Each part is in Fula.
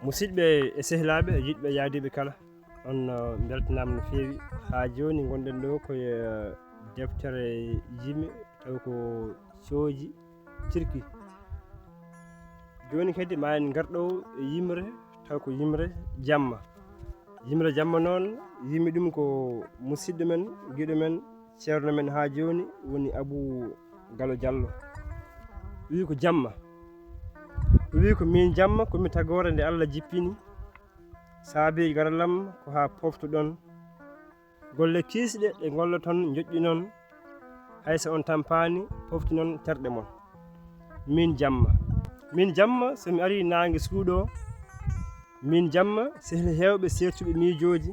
musidɓe e sehlaɓe yiɗɓe yaadiɓe kala on beltanama no feewi ha joni gonɗen ɗo koye deftere yimɓe taw ko cooji cirki joni kadi ma en garɗo e yimre taw ko yimre jamma noon yimi ɗum ko musidɗo men guiɗo men ceerno men ha joni woni Abou Gallo Diallo wi ko jamma wi ko min jamma komi tagore nde Allah jippini saabi garalam ko ha poftuɗon golle kisɗe ɗe golloton joƴƴi noon hayso on tampani pofti noon terɗe mon min jamma somi ari nangue suuɗo min jamma sehli hewɓe sertuɓe miijoji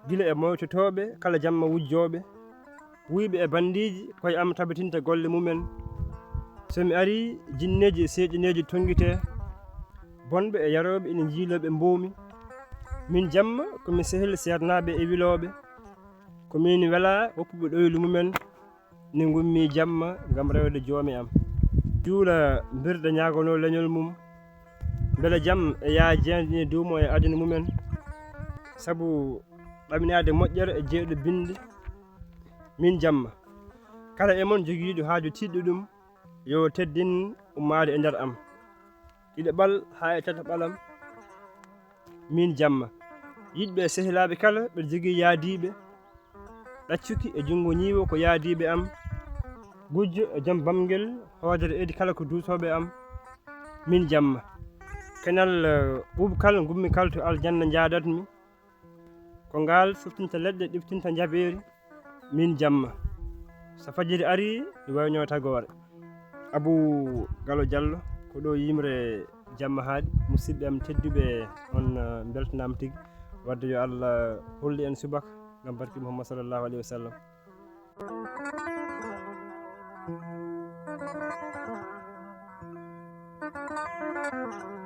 guila e moytotoɓe kala jamma wujjoɓe wuyɓe e bandiji koye am tabitinta golle mumen somi ari jinneji e seeƴineji tonguite bonɓe e yaroɓe ina jiiloɓe mbowmi min jamma komi sehli sernaɓe e wiloɓe komin wela woppuɓe ɗoylu mumen ne gummi jamma gam rewde joomi am juula birɗe ñagono leñol mum beele jaam e yaajede duumo e aduna mumen saabu ɗaminade moƴƴere e jeyɗo binde min jamma kala e mon joguiɗo haaju tiɗɗo ɗum yo teddin ummade e nder am ɗiɗo ɓal ha e tata ɓalam min jamma yiɗɓe e sehlaɓe kala ɓeɗa jogui yaadiɓe ɗaccuki e junggo ñiiwo ko yaadiɓe am gujjo e joom bamguel hoodere eedi kala ko duutoɓe am min jamma kenal ɓuuɓkal gummi kal to aljanna jaadatmi ko ngal suftinta leɗɗe ɗiftinta jaaberi min jamma so fajiri ari mi wayno tagore Abou Gallo Diallo ko ɗo yimre jamma haaɗi musidɓe am tedduɓe on beltanama tigui wadde yo Allah holli en subaka gam barke Muhammad sallllahu alayhi wa sallam Thank you.